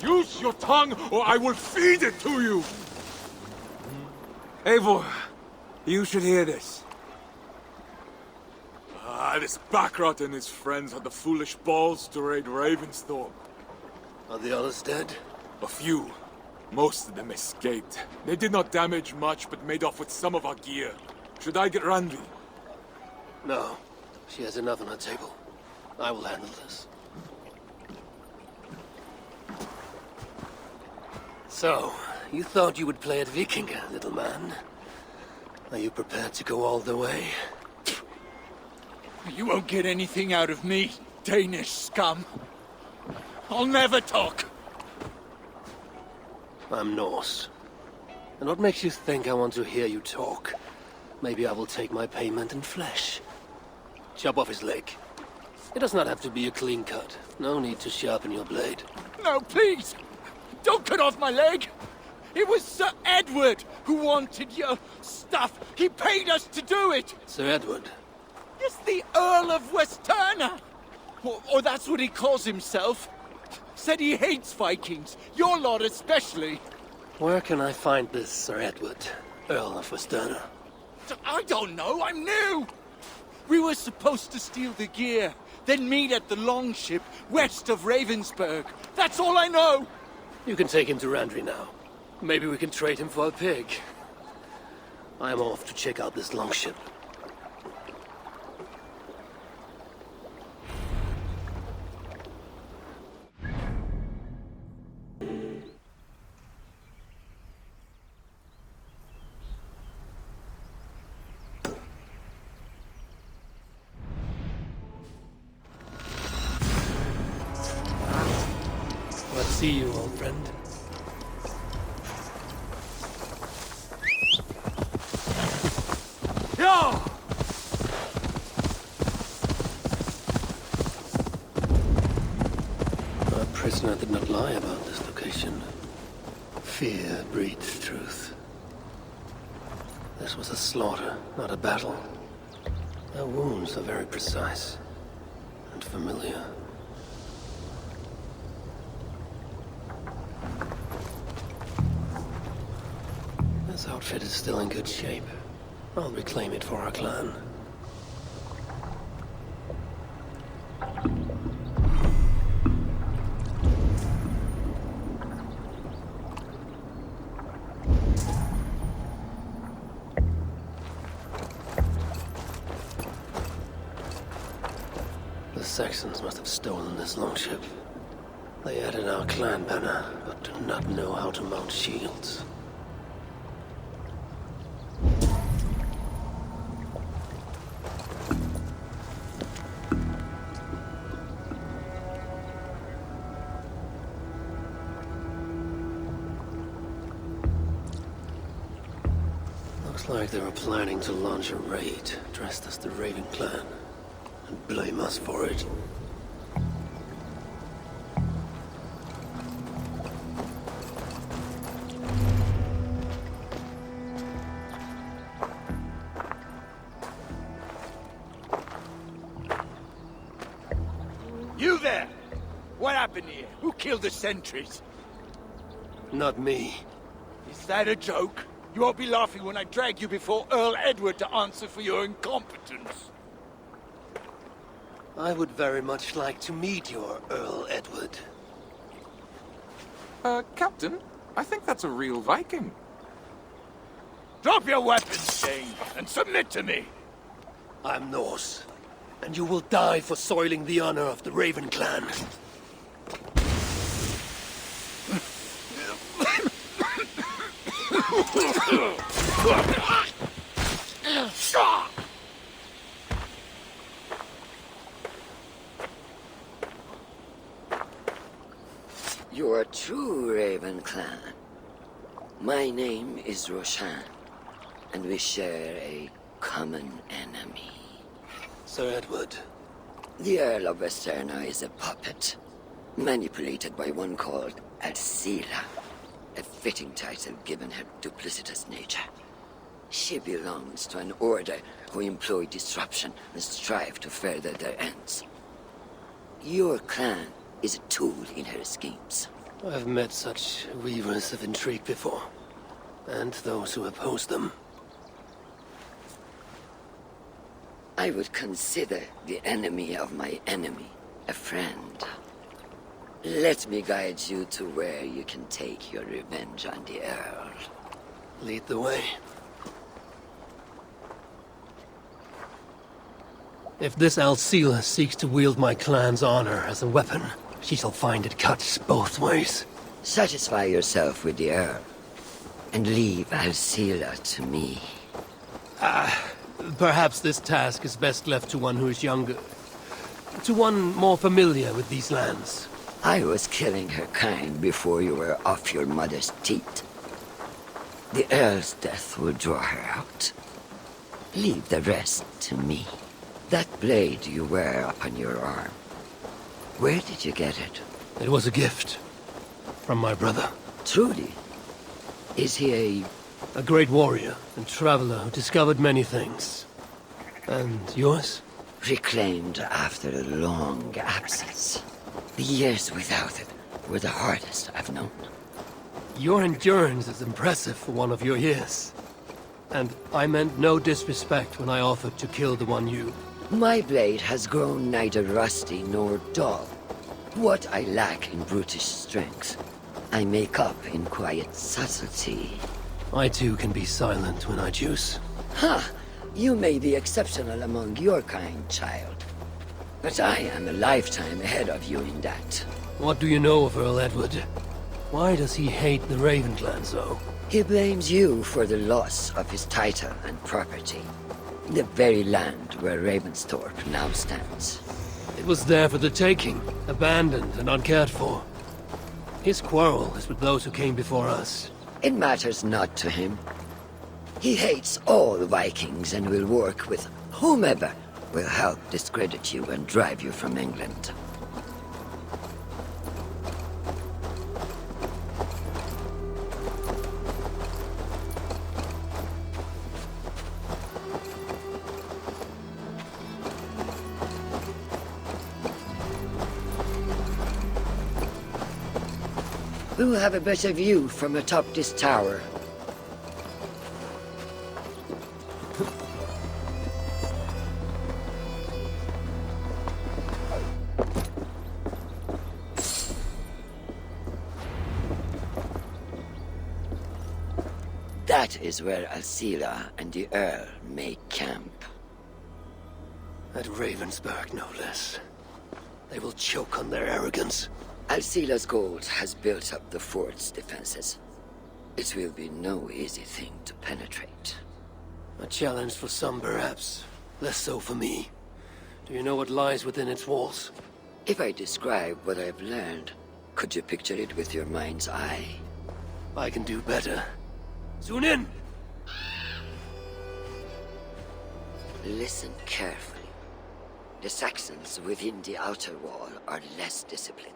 Use your tongue, or I will feed it to you! Eivor, you should hear this. This Backrot and his friends had the foolish balls to raid Ravensthorpe. Are the others dead? A few. Most of them escaped. They did not damage much, but made off with some of our gear. Should I get Randvi? No. She has enough on her table. I will handle this. So, you thought you would play at Vikinga, little man? Are you prepared to go all the way? You won't get anything out of me, Danish scum. I'll never talk. I'm Norse. And what makes you think I want to hear you talk? Maybe I will take my payment in flesh. Chop off his leg. It does not have to be a clean cut. No need to sharpen your blade. No, please! Don't cut off my leg! It was Sir Edward who wanted your stuff. He paid us to do it! Sir Edward? Yes, the Earl of Westerna! Or that's what he calls himself. Said he hates Vikings, your lot especially. Where can I find this Sir Edward, Earl of Westerna? I don't know, I'm new! We were supposed to steal the gear, then meet at the longship west of Ravensburg. That's all I know! You can take him to Randvi now. Maybe we can trade him for a pig. I'm off to check out this longship. Let's see you, old friend. Yeah! Our prisoner did not lie about this location. Fear breeds truth. This was a slaughter, not a battle. Their wounds are very precise and familiar. This outfit is still in good shape. I'll reclaim it for our clan. The Saxons must have stolen this longship. They added our clan banner, but do not know how to mount shields. Looks like they were planning to launch a raid, dressed as the Raven clan, and blame us for it. You there! What happened here? Who killed the sentries? Not me. Is that a joke? You won't be laughing when I drag you before Earl Edward to answer for your incompetence. I would very much like to meet your Earl Edward. Captain, I think that's a real Viking. Drop your weapons, Dane, and submit to me! I'm Norse, and you will die for soiling the honor of the Raven clan. You are true, Raven clan. My name is Roshan, and we share a common enemy. Sir Edward. The Earl of Westerna is a puppet, manipulated by one called Arsila, a fitting title given her duplicitous nature. She belongs to an order who employ disruption and strive to further their ends. Your clan is a tool in her schemes. I've met such weavers of intrigue before, and those who oppose them. I would consider the enemy of my enemy a friend. Let me guide you to where you can take your revenge on the Earl. Lead the way. If this Alcila seeks to wield my clan's honor as a weapon, she shall find it cuts both ways. Satisfy yourself with the Earl, and leave Alcila to me. Perhaps this task is best left to one who is younger. To one more familiar with these lands. I was killing her kind before you were off your mother's teat. The Earl's death will draw her out. Leave the rest to me. That blade you wear upon your arm, where did you get it? It was a gift. From my brother. Truly? Is he A great warrior and traveler who discovered many things. And yours? reclaimed after a long absence? The years without it were the hardest I've known. Your endurance is impressive for one of your years. And I meant no disrespect when I offered to kill the one you... My blade has grown neither rusty nor dull. What I lack in brutish strength, I make up in quiet subtlety. I too can be silent when I choose. Ha! You may be exceptional among your kind, child. But I am a lifetime ahead of you in that. What do you know of Earl Edward? Why does he hate the Raven clan so? He blames you for the loss of his title and property. The very land where Ravensthorpe now stands. It was there for the taking, abandoned and uncared for. His quarrel is with those who came before us. It matters not to him. He hates all Vikings and will work with whomever will help discredit you and drive you from England. We will have a better view from atop this tower. That is where Alcila and the Earl make camp. At Ravensburg, no less. They will choke on their arrogance. Alcila's gold has built up the fort's defenses. It will be no easy thing to penetrate. A challenge for some, perhaps. Less so for me. Do you know what lies within its walls? If I describe what I've learned, could you picture it with your mind's eye? I can do better. Soon in! Listen carefully. The Saxons within the outer wall are less disciplined,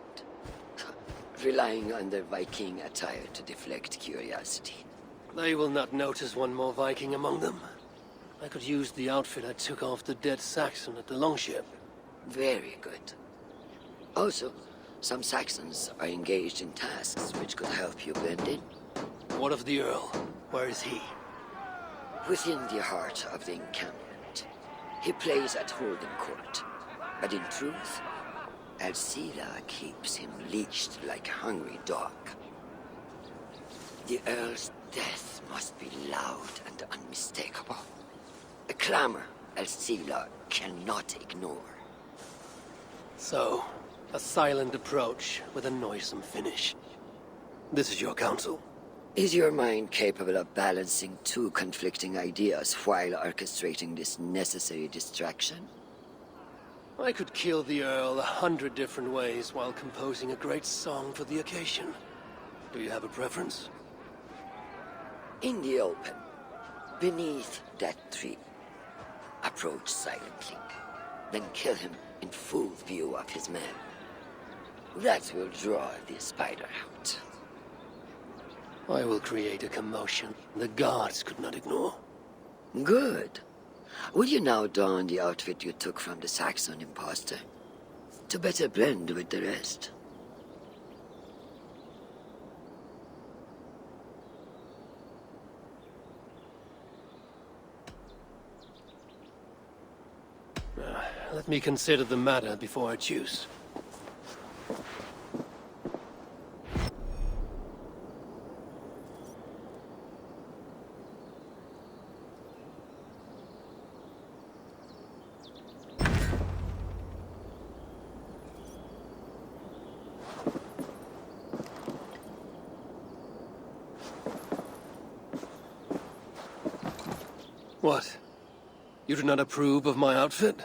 relying on their Viking attire to deflect curiosity. They will not notice one more Viking among them. I could use the outfit I took off the dead Saxon at the Longship. Very good. Also, some Saxons are engaged in tasks which could help you blend in. What of the Earl? Where is he? Within the heart of the encampment. He plays at Holden Court. But in truth, Alcila keeps him leashed like a hungry dog. The Earl's death must be loud and unmistakable. A clamor Alcila cannot ignore. So, a silent approach with a noisome finish. This is your counsel. Is your mind capable of balancing two conflicting ideas while orchestrating this necessary distraction? I could kill the Earl 100 different ways while composing a great song for the occasion. Do you have a preference? In the open, beneath that tree. Approach silently, then kill him in full view of his men. That will draw the spider out. I will create a commotion the guards could not ignore. Good. Will you now don the outfit you took from the Saxon imposter? To better blend with the rest. me consider the matter before I choose. What? You do not approve of my outfit?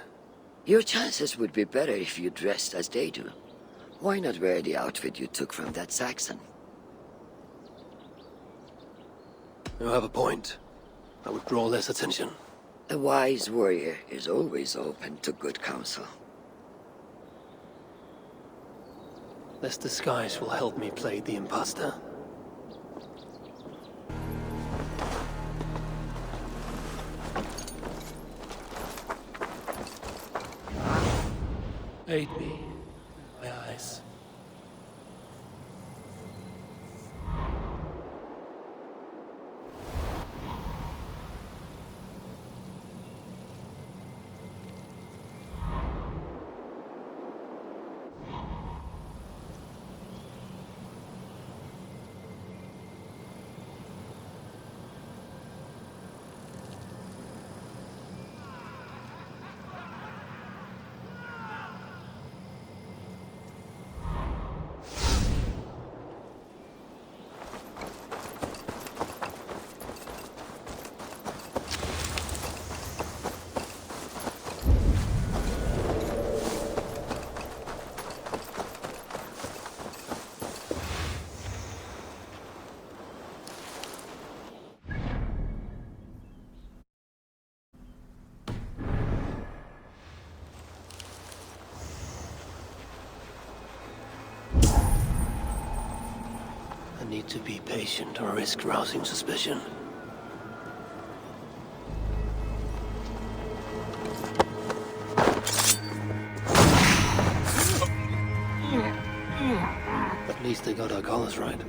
Your chances would be better if you dressed as they do. Why not wear the outfit you took from that Saxon? You have a point. I would draw less attention. A wise warrior is always open to good counsel. This disguise will help me play the imposter. Aid me, my eyes. I need to be patient or risk rousing suspicion. At least they got our colors right.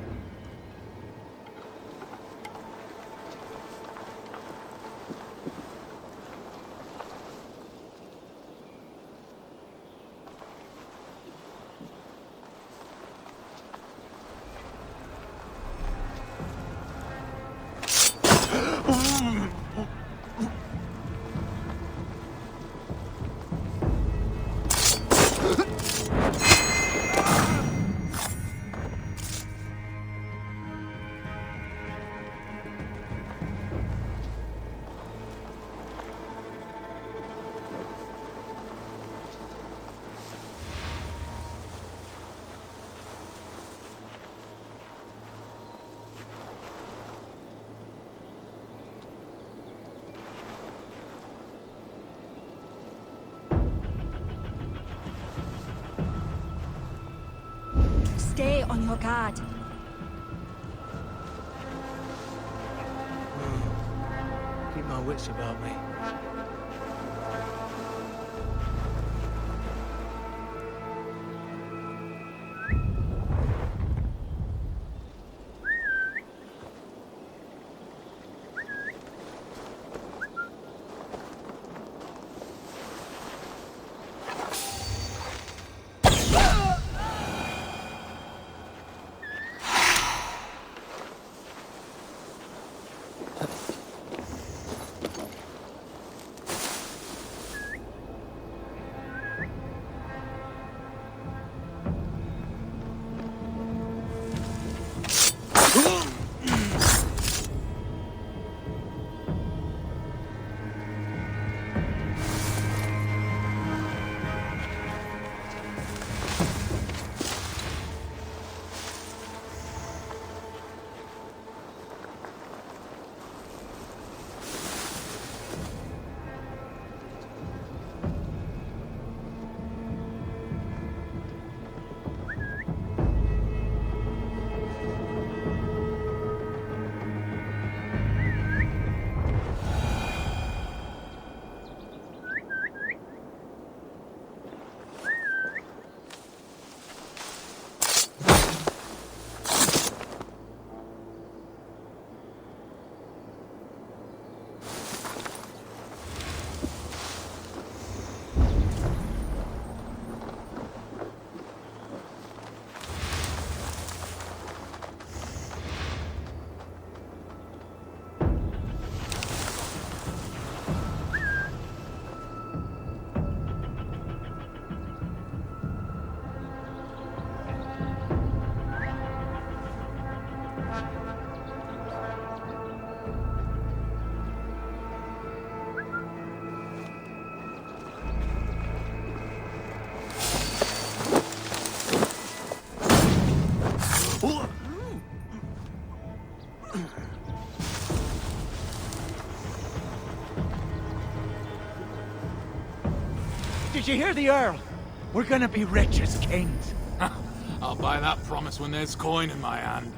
Stay on your guard. Keep my wits about me. Did you hear the Earl? We're gonna be rich as kings. I'll buy that promise when there's coin in my hand.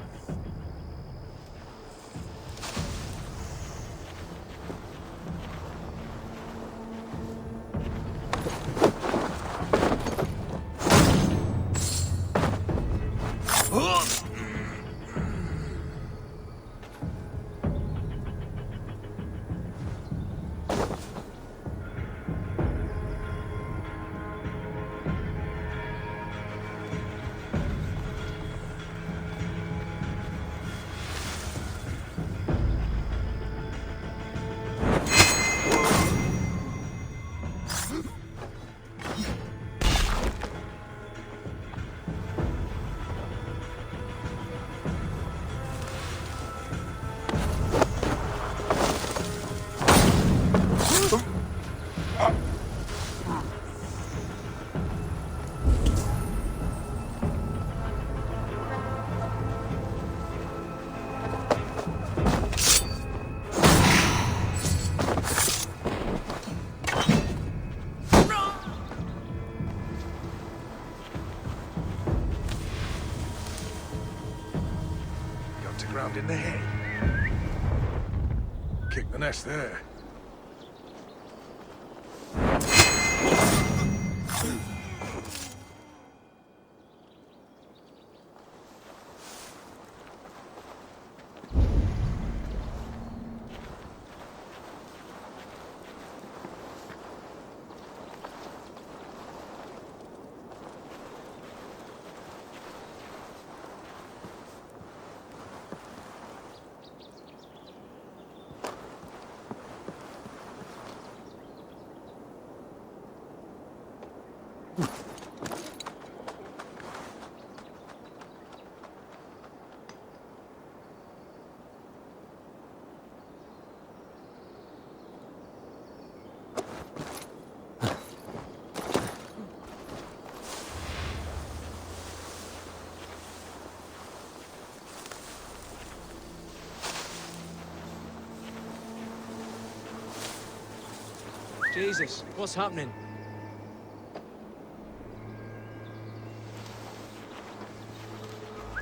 Ground in the head. Kick the nest there. Jesus, what's happening?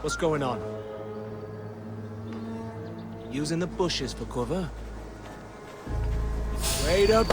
What's going on? Using the bushes for cover? Wait up!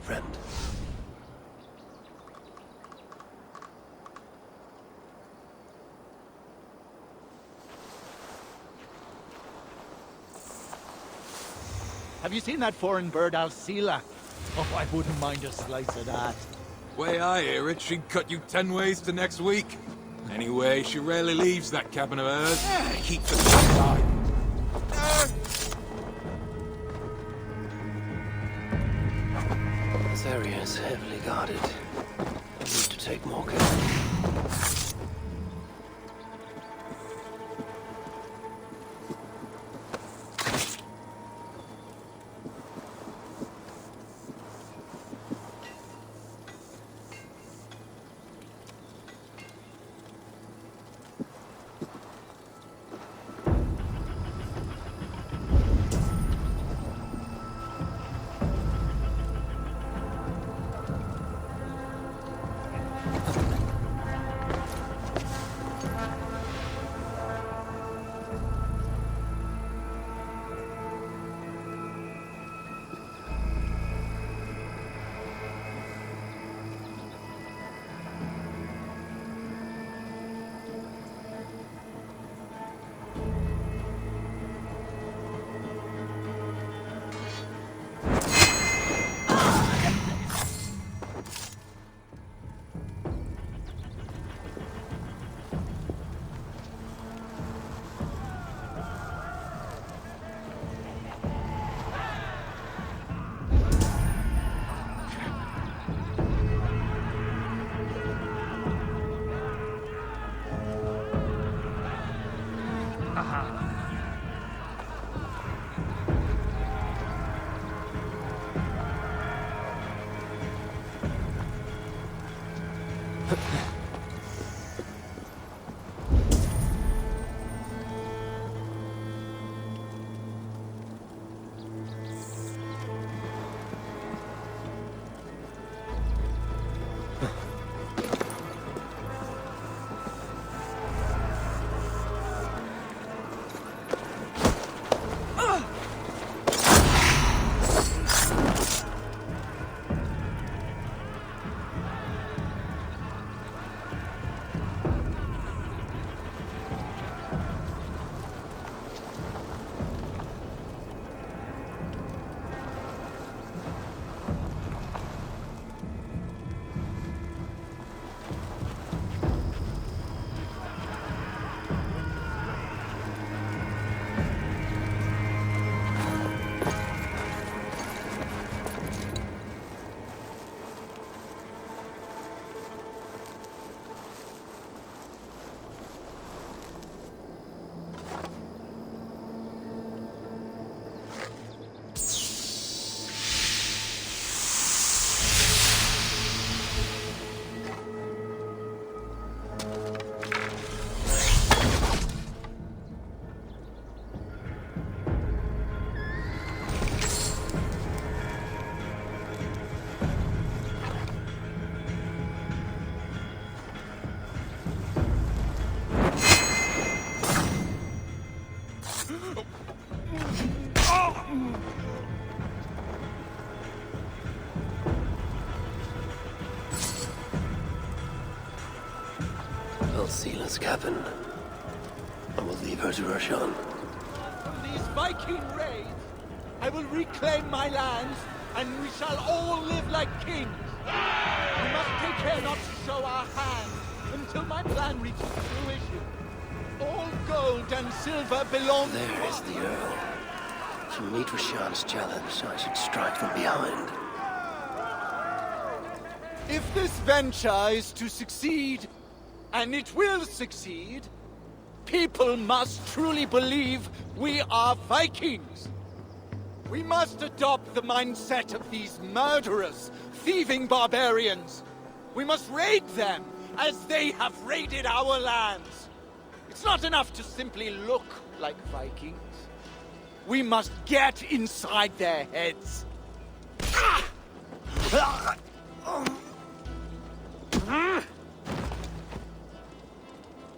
Friend. Have you seen that foreign bird, Alcila? Oh, I wouldn't mind a slice of that. Way I hear it, she'd cut you 10 ways to next week. Anyway, she rarely leaves that cabin of hers. Keeps it outside. This area is heavily guarded. I need to take more care. Alcila's cabin. I will leave her to Roshan. From these Viking raids, I will reclaim my lands, and we shall all live like kings. We must take care not to show our hand until my plan reaches fruition. All gold and silver belong to There is the Earl. To meet Roshan's challenge, I should strike from behind. If this venture is to succeed, and it will succeed, people must truly believe we are Vikings. We must adopt the mindset of these murderous, thieving barbarians. We must raid them as they have raided our lands. It's not enough to simply look like Vikings. We must get inside their heads.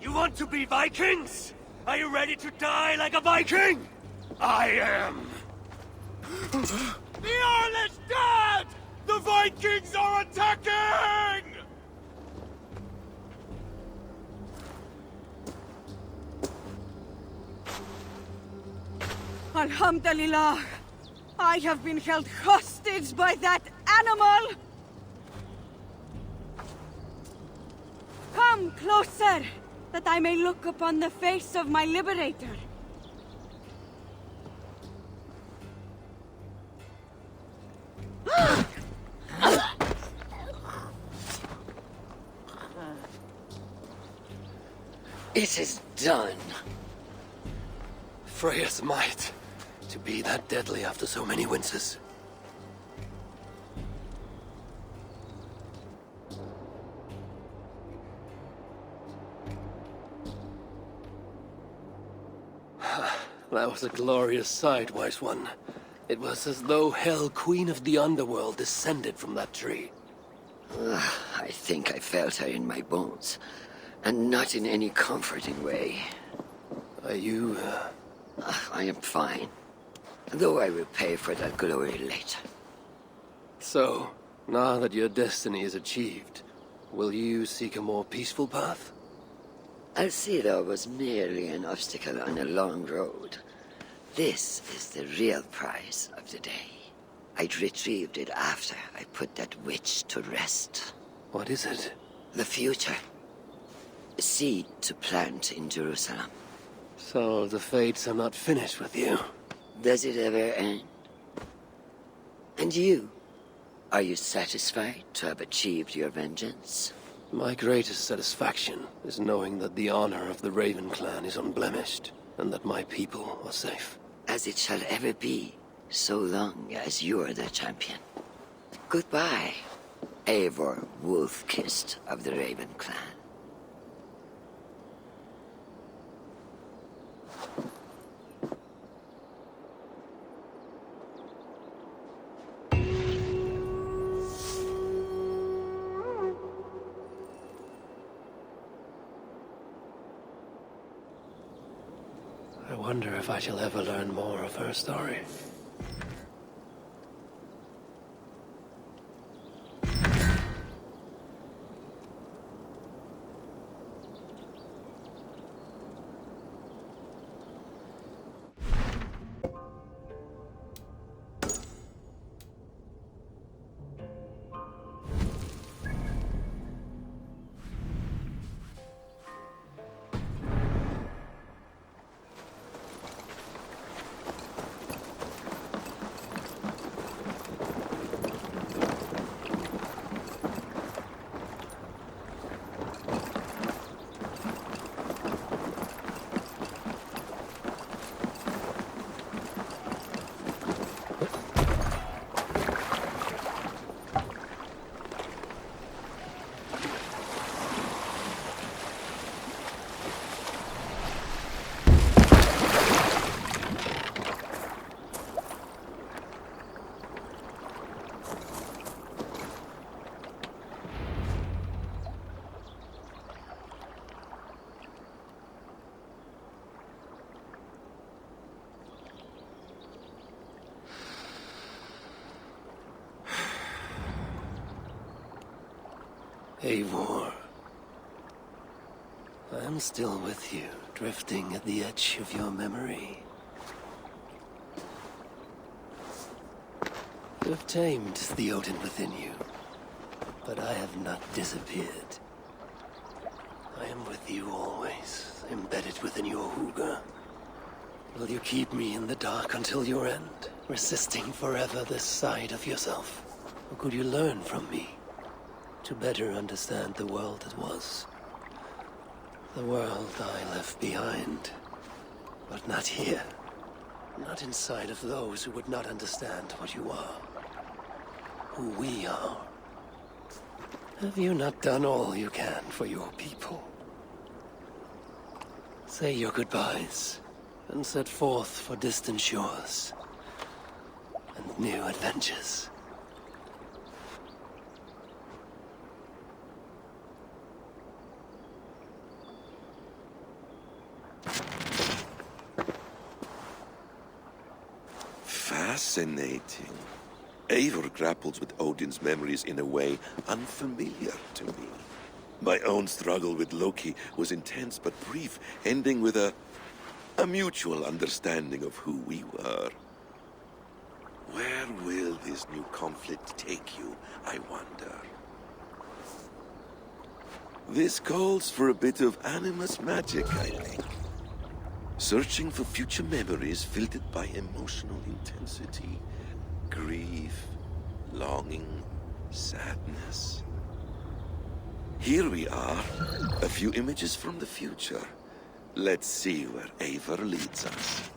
You want to be Vikings? Are you ready to die like a Viking? I am. The Earl is dead! The Vikings are attacking! Alhamdulillah! I have been held hostage by that animal! Come closer, that I may look upon the face of my liberator. It is done. Freya's might. To be that deadly after so many winters. That was a glorious sight, Wise One. It was as though Hell, Queen of the Underworld, descended from that tree. I think I felt her in my bones, and not in any comforting way. Are you, I am fine, though I will pay for that glory later. So, now that your destiny is achieved, will you seek a more peaceful path? Alcida was merely an obstacle on a long road. This is the real prize of the day. I'd retrieved it after I put that witch to rest. What is it? The future. A seed to plant in Jerusalem. So, the fates are not finished with you. Does it ever end? And you? Are you satisfied to have achieved your vengeance? My greatest satisfaction is knowing that the honor of the Raven clan is unblemished, and that my people are safe. As it shall ever be, so long as you're the champion. Goodbye, Eivor Wolf-Kissed of the Raven clan. I wonder if I shall ever learn more of her story. Eivor, I am still with you, drifting at the edge of your memory. You have tamed the Odin within you, but I have not disappeared. I am with you always, embedded within your hooga. Will you keep me in the dark until your end, resisting forever this side of yourself? Or could you learn from me? To better understand the world that was. The world I left behind. But not here. Not inside of those who would not understand what you are. Who we are. Have you not done all you can for your people? Say your goodbyes, and set forth for distant shores. And new adventures. Fascinating. Eivor grapples with Odin's memories in a way unfamiliar to me. My own struggle with Loki was intense but brief, ending with a mutual understanding of who we were. Where will this new conflict take you, I wonder? This calls for a bit of animus magic, I think. Searching for future memories filtered by emotional intensity, grief, longing, sadness. Here we are, a few images from the future. Let's see where Eivor leads us.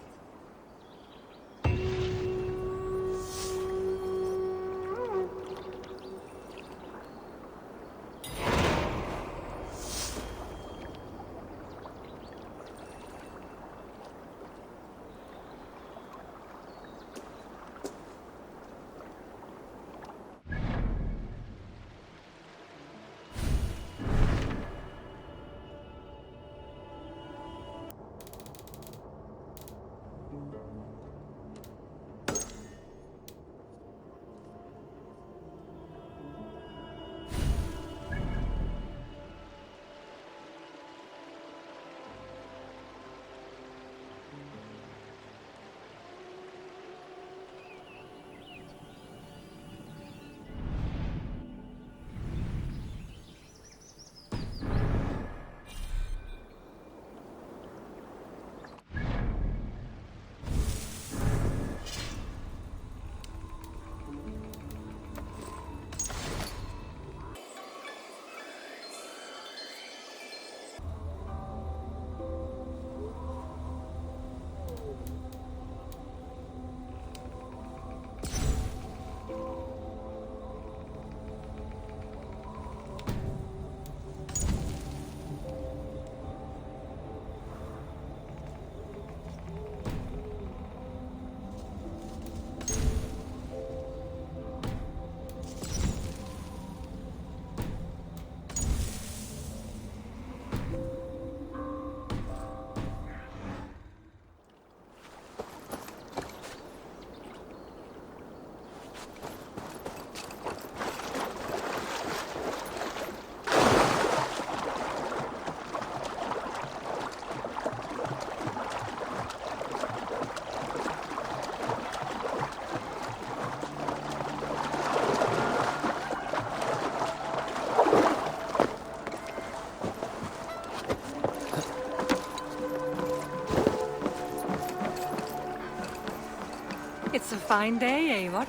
It's a fine day, Eivor.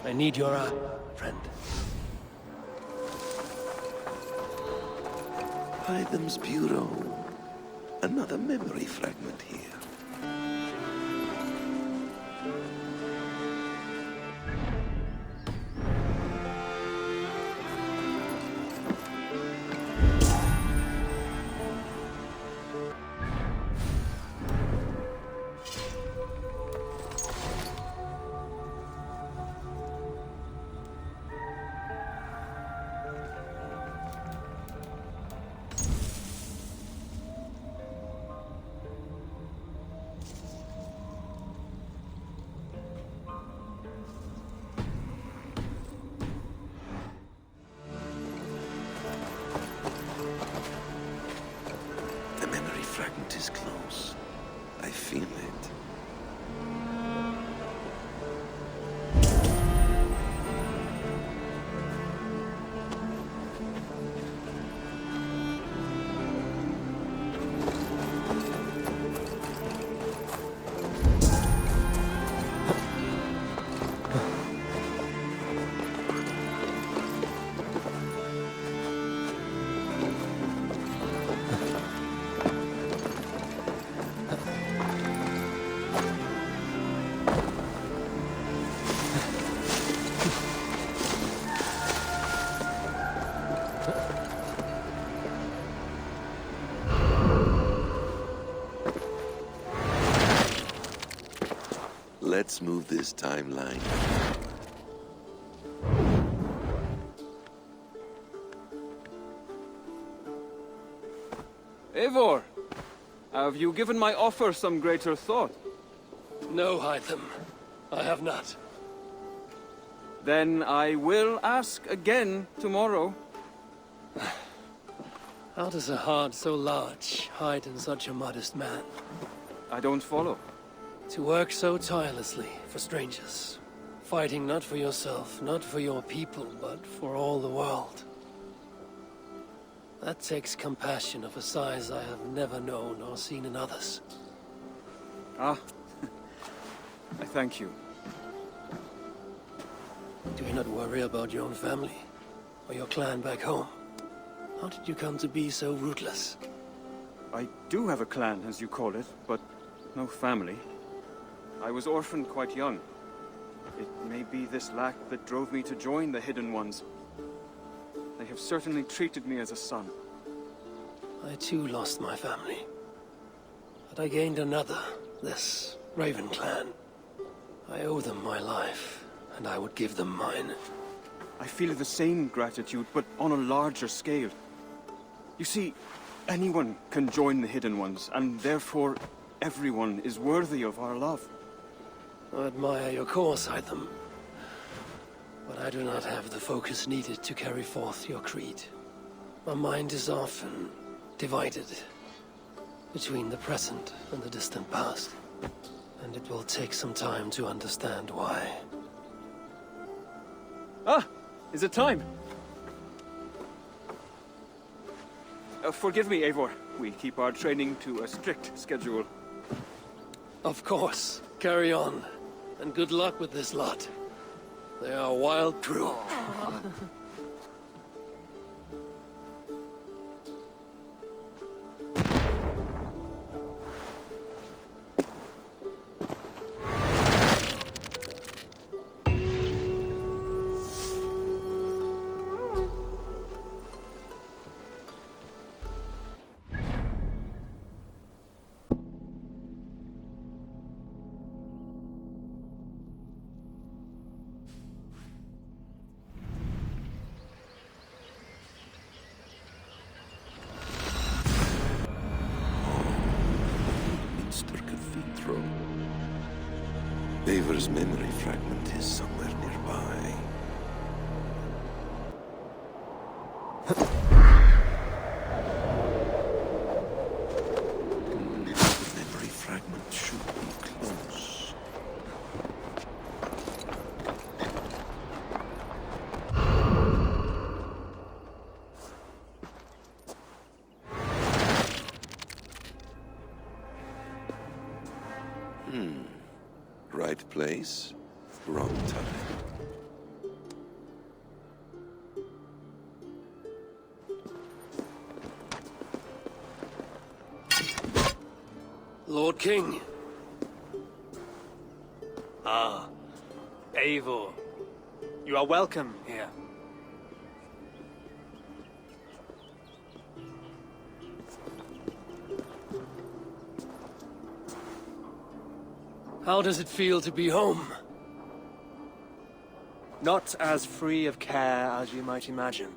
I need your friend. Hytham's Bureau. Another memory fragment here. The memory fragment is close. I feel it. Let's move this timeline. Eivor, have you given my offer some greater thought? No, Hytham. I have not. Then I will ask again tomorrow. How does a heart so large hide in such a modest man? I don't follow. To work so tirelessly for strangers. Fighting not for yourself, not for your people, but for all the world. That takes compassion of a size I have never known or seen in others. Ah, I thank you. Do you not worry about your own family? Or your clan back home? How did you come to be so rootless? I do have a clan, as you call it, but no family. I was orphaned quite young. It may be this lack that drove me to join the Hidden Ones. They have certainly treated me as a son. I too lost my family. But I gained another, this Raven clan. I owe them my life, and I would give them mine. I feel the same gratitude, but on a larger scale. You see, anyone can join the Hidden Ones, and therefore everyone is worthy of our love. I admire your course, Hytham. But I do not have the focus needed to carry forth your creed. My mind is often divided between the present and the distant past. And it will take some time to understand why. Ah! Is it time? Forgive me, Eivor. We keep our training to a strict schedule. Of course. Carry on. And good luck with this lot. They are a wild crew. Eivor's memory fragment is somewhere nearby. The memory fragment should be close. place, wrong time. Lord King. Ah, Eivor. You are welcome here. How does it feel to be home? Not as free of care as you might imagine.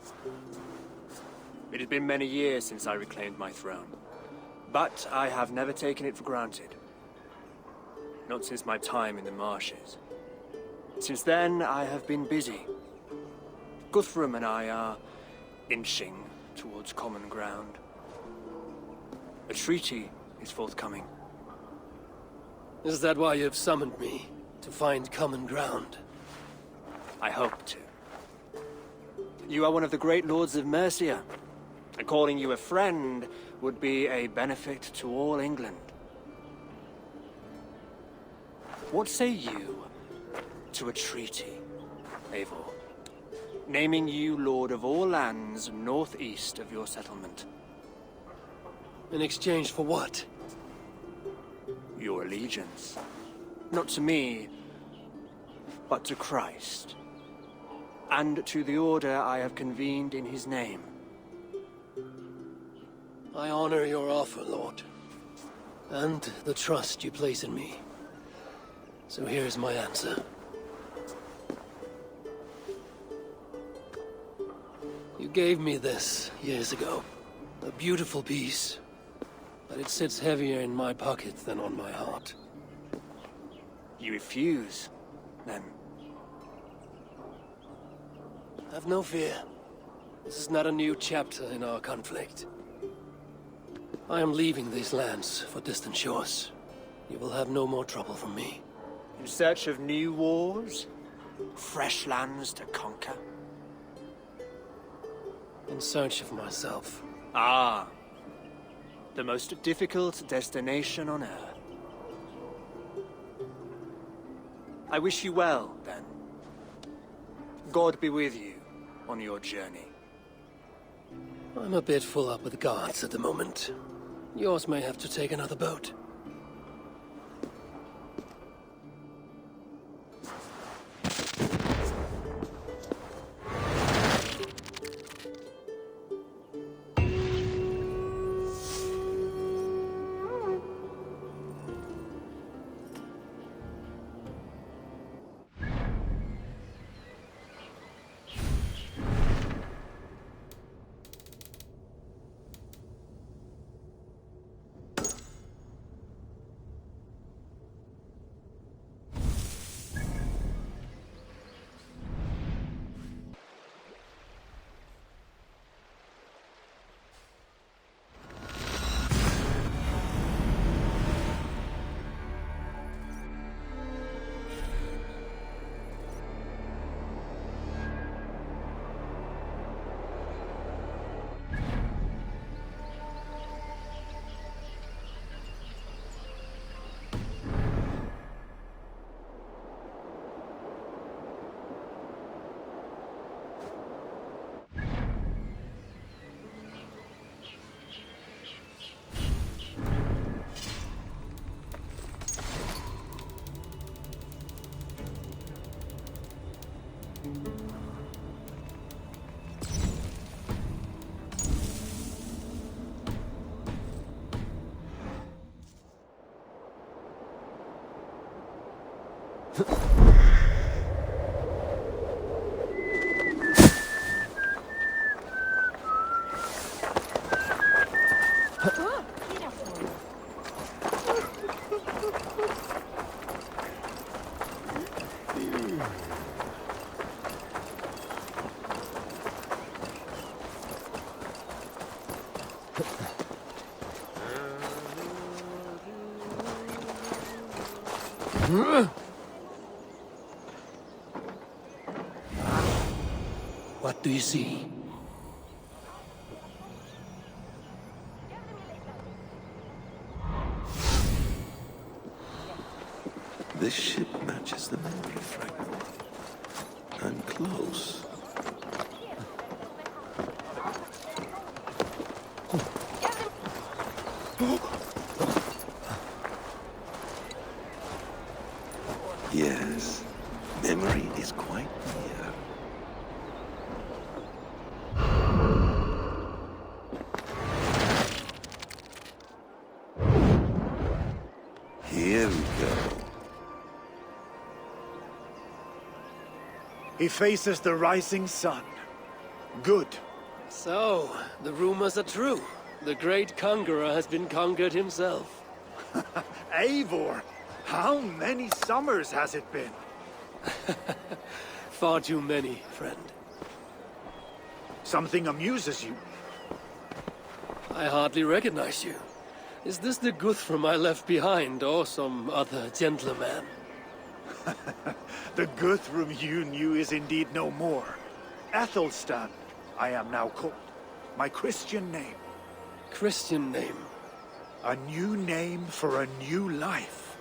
It has been many years since I reclaimed my throne, but I have never taken it for granted. Not since my time in the marshes. Since then, I have been busy. Guthrum and I are inching towards common ground. A treaty is forthcoming. Is that why you've summoned me? To find common ground? I hope to. You are one of the great lords of Mercia, and calling you a friend would be a benefit to all England. What say you to a treaty, Eivor? Naming you lord of all lands northeast of your settlement. In exchange for what? Your allegiance. Not to me, but to Christ. And to the order I have convened in his name. I honor your offer, Lord. And the trust you place in me. So here's my answer. You gave me this years ago. A beautiful piece. But it sits heavier in my pocket than on my heart. You refuse, then? Have no fear. This is not a new chapter in our conflict. I am leaving these lands for distant shores. You will have no more trouble from me. In search of new wars? Fresh lands to conquer? In search of myself. Ah. The most difficult destination on Earth. I wish you well, then. God be with you on your journey. I'm a bit full up with guards at the moment. Yours may have to take another boat. What do you see? This ship matches close. Yes, memory is quite near. Here we go. He faces the rising sun. Good. So, the rumors are true. The great conqueror has been conquered himself. Eivor, how many summers has it been? Far too many, friend. Something amuses you. I hardly recognize you. Is this the Guthrum I left behind, or some other gentleman? The Guthrum you knew is indeed no more. Athelstan, I am now called. My Christian name. Christian name, A new name for a new life.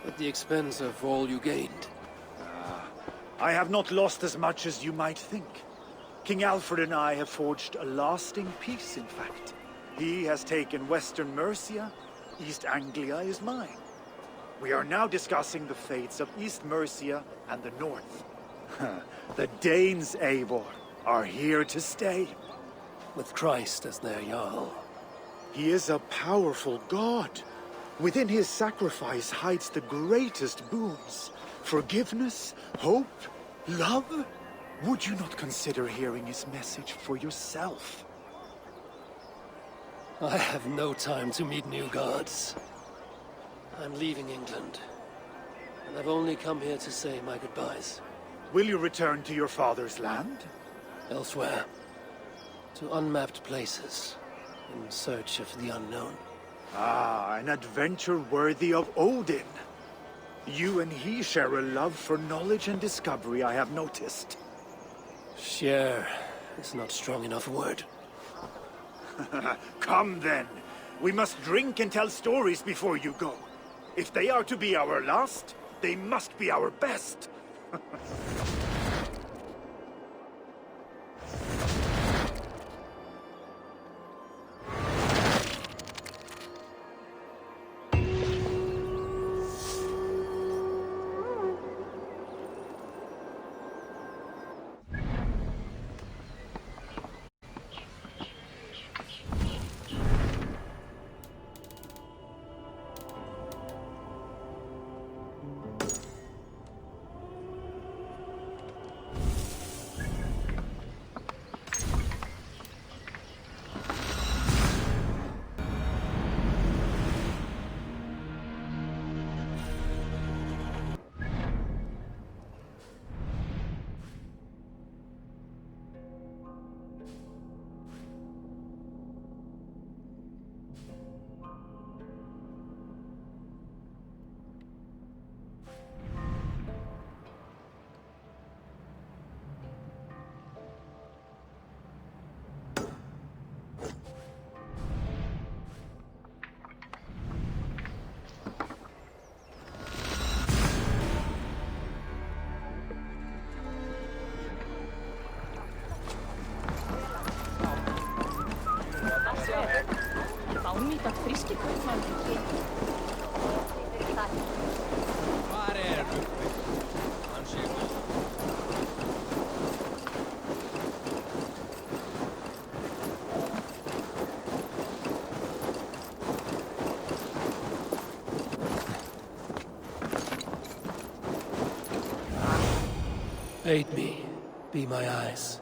at the expense of all you gained. I have not lost as much as you might think. King Alfred and I have forged a lasting peace, in fact. He has taken Western Mercia. East Anglia is mine. We are now discussing the fates of East Mercia and the North. The Danes, Eivor, are here to stay. With Christ as their Jarl. He is a powerful god. Within his sacrifice hides the greatest boons. Forgiveness, hope, love. Would you not consider hearing his message for yourself? I have no time to meet new gods. I'm leaving England, and I've only come here to say my goodbyes. Will you return to your father's land? Elsewhere. To unmapped places, in search of the unknown. Ah, an adventure worthy of Odin. You and he share a love for knowledge and discovery, I have noticed. Share is not strong enough a word. Come then. We must drink and tell stories before you go. If they are to be our last, they must be our best. Valmítat friskir kaupmenn. Hvar Ruppi? Hann sé Aid me, be my eyes.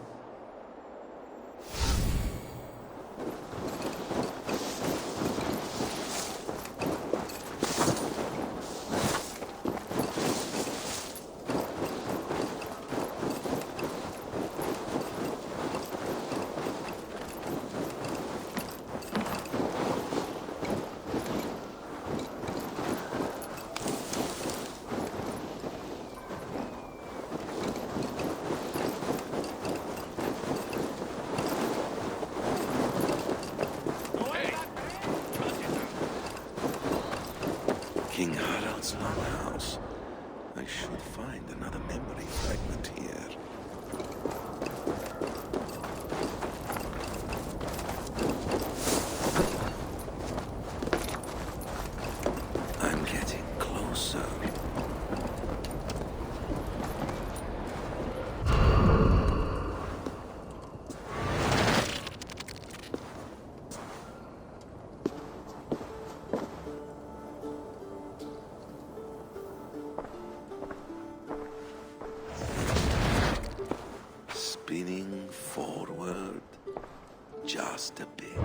just a bit.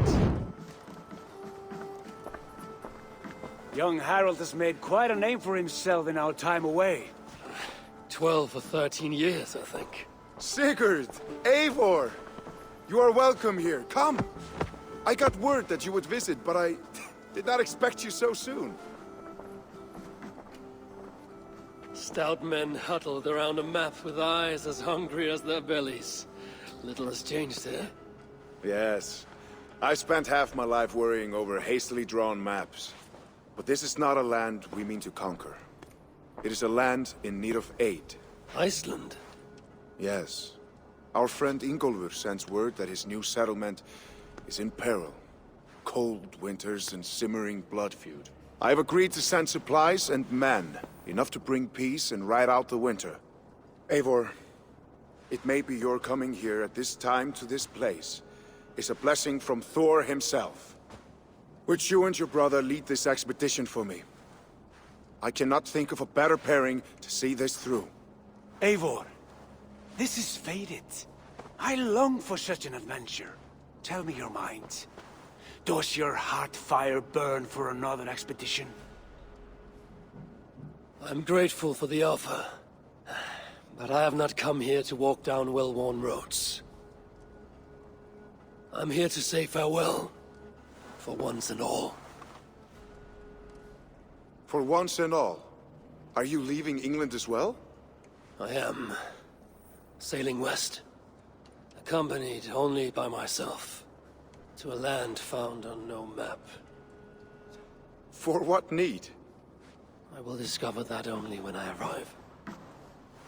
Young Harold has made quite a name for himself in our time away. 12 or 13 years, I think. Sigurd! Eivor! You are welcome here. Come! I got word that you would visit, but I did not expect you so soon. Stout men huddled around a map with eyes as hungry as their bellies. Little has changed here. Yes. I spent half my life worrying over hastily drawn maps. But this is not a land we mean to conquer. It is a land in need of aid. Iceland? Yes. Our friend Ingólfur sends word that his new settlement is in peril. Cold winters and simmering blood feud. I have agreed to send supplies and men, enough to bring peace and ride out the winter. Eivor, it may be your coming here at this time to this place is a blessing from Thor himself. Would you and your brother lead this expedition for me? I cannot think of a better pairing to see this through. Eivor, this is fated. I long for such an adventure. Tell me your mind. Does your heart fire burn for another expedition? I'm grateful for the offer. But I have not come here to walk down well-worn roads. I'm here to say farewell. For once and all. For once and all? Are you leaving England as well? I am. Sailing west. Accompanied only by myself. To a land found on no map. For what need? I will discover that only when I arrive.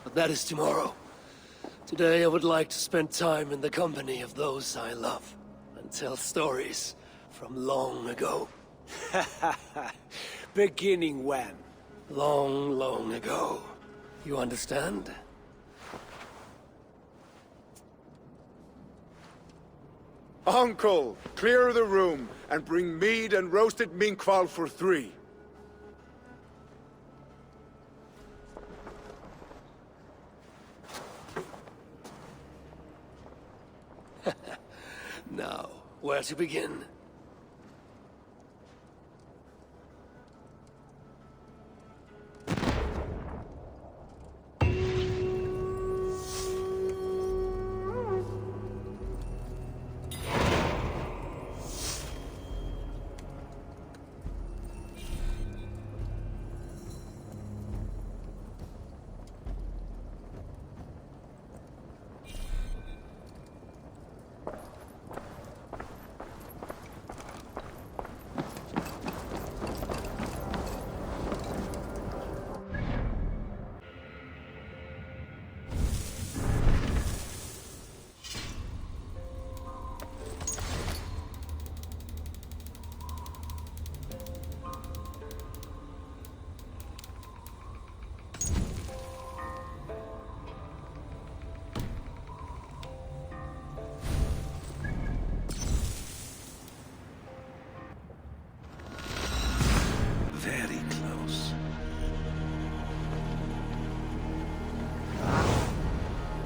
But that is tomorrow. Today I would like to spend time in the company of those I love. And tell stories from long ago. Beginning when? Long, long ago. You understand? Uncle, clear the room and bring mead and roasted minkwal for 3. Now, where to begin? Very close.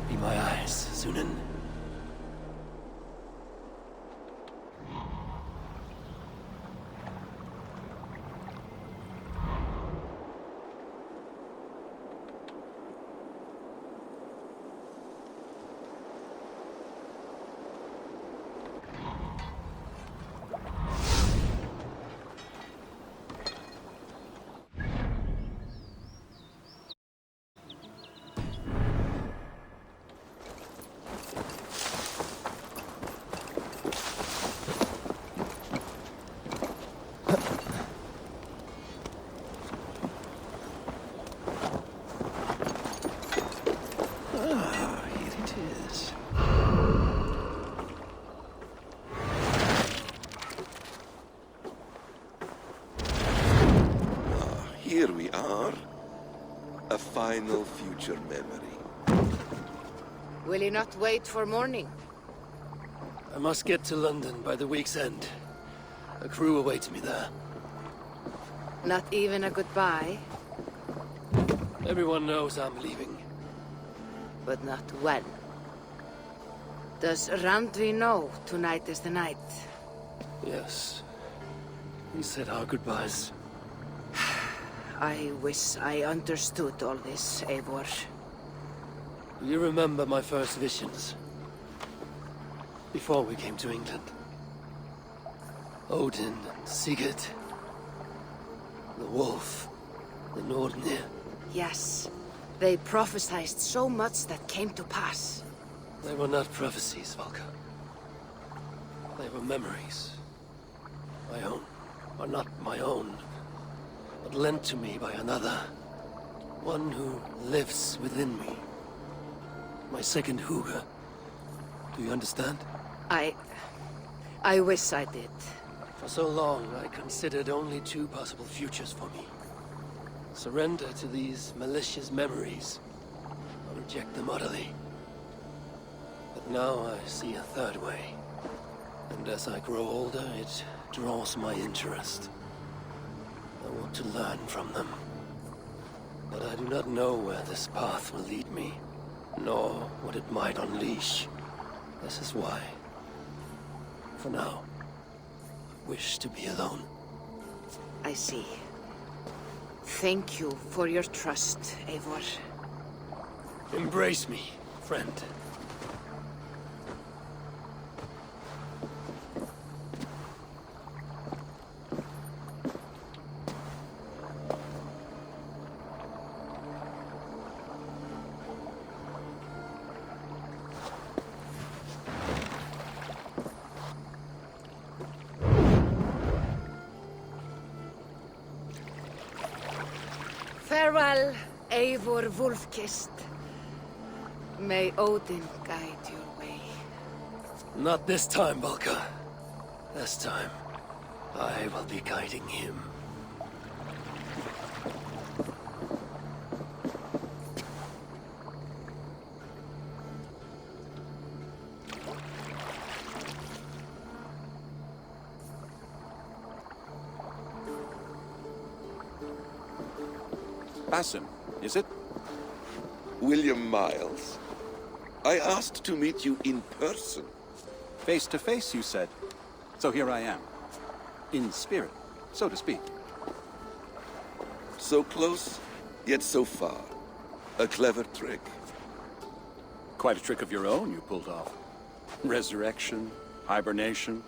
Be my eyes, Sunan. Here we are. A final future memory. Will you not wait for morning? I must get to London by the week's end. A crew awaits me there. Not even a goodbye, Everyone knows I'm leaving. but not when. Does Randvi know tonight is the night? Yes. We said our goodbyes. I wish I understood all this, Eivor. Do you remember my first visions? Before we came to England. Odin and Sigurd. The wolf. The Nordnir. Yes. They prophesied so much that came to pass. They were not prophecies, Valka. They were memories. My own. Or not my own. But lent to me by another. One who lives within me. My second Huga. Do you understand? I wish I did. For so long, I considered only two possible futures for me. Surrender to these malicious memories, or reject them utterly. But now I see a third way. And as I grow older, it draws my interest. I want to learn from them. But I do not know where this path will lead me, nor what it might unleash. This is why, for now, I wish to be alone. I see. Thank you for your trust, Eivor. Embrace me, friend. Farewell, Eivor Wolfkist. May Odin guide your way. Not this time, Valka. This time, I will be guiding him. Basim, is it? William Miles. I asked to meet you in person. Face to face, you said. So here I am. In spirit, so to speak. So close, yet so far. A clever trick. Quite a trick of your own you pulled off. Resurrection, hibernation.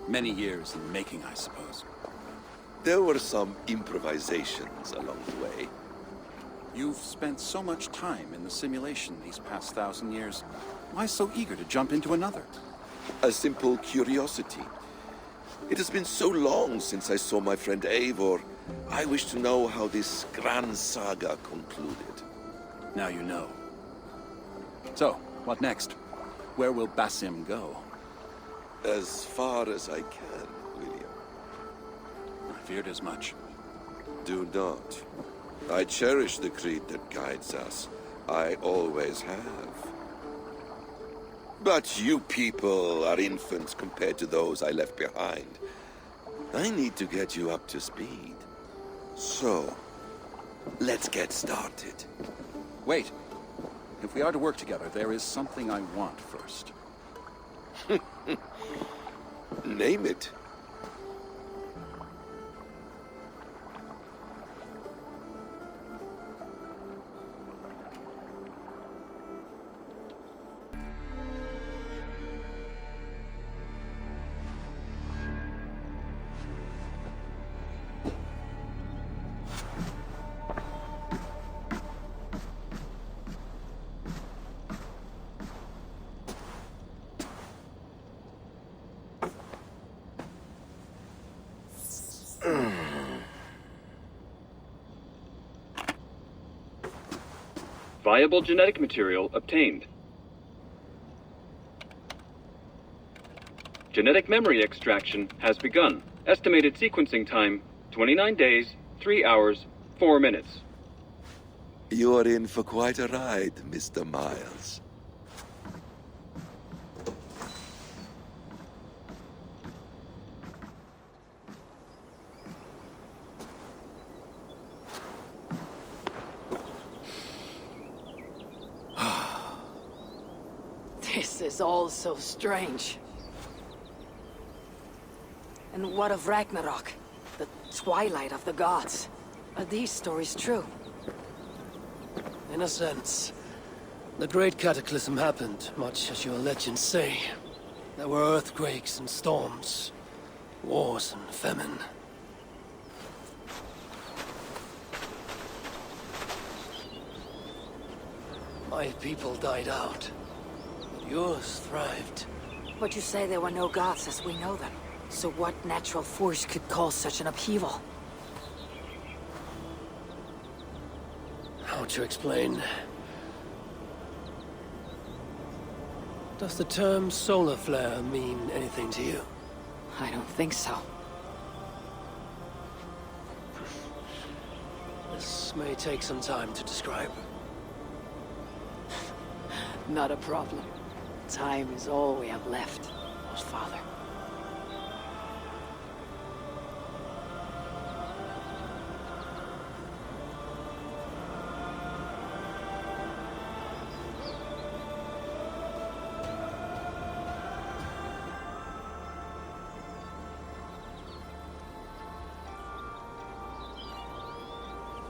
Many years in making, I suppose. There were some improvisations along the way. You've spent so much time in the simulation these past 1,000 years. Why so eager to jump into another? A simple curiosity. It has been so long since I saw my friend Eivor. I wish to know how this grand saga concluded. Now you know. So, what next? Where will Basim go? As far as I can, William. I feared as much. Do not. I cherish the creed that guides us. I always have. But you people are infants compared to those I left behind. I need to get you up to speed. So, let's get started. Wait. If we are to work together, there is something I want first. Name it. Viable genetic material obtained. Genetic memory extraction has begun. Estimated sequencing time, 29 days, 3 hours, 4 minutes. You are in for quite a ride, Mr. Miles. This is all so strange. And what of Ragnarok? The twilight of the gods? Are these stories true? In a sense. The Great Cataclysm happened, much as your legends say. There were earthquakes and storms, wars and famine. My people died out, but yours thrived. But you say there were no gods as we know them. So what natural force could cause such an upheaval? How to explain? Does the term solar flare mean anything to you? I don't think so. This may take some time to describe. Not a problem. Time is all we have left, Father.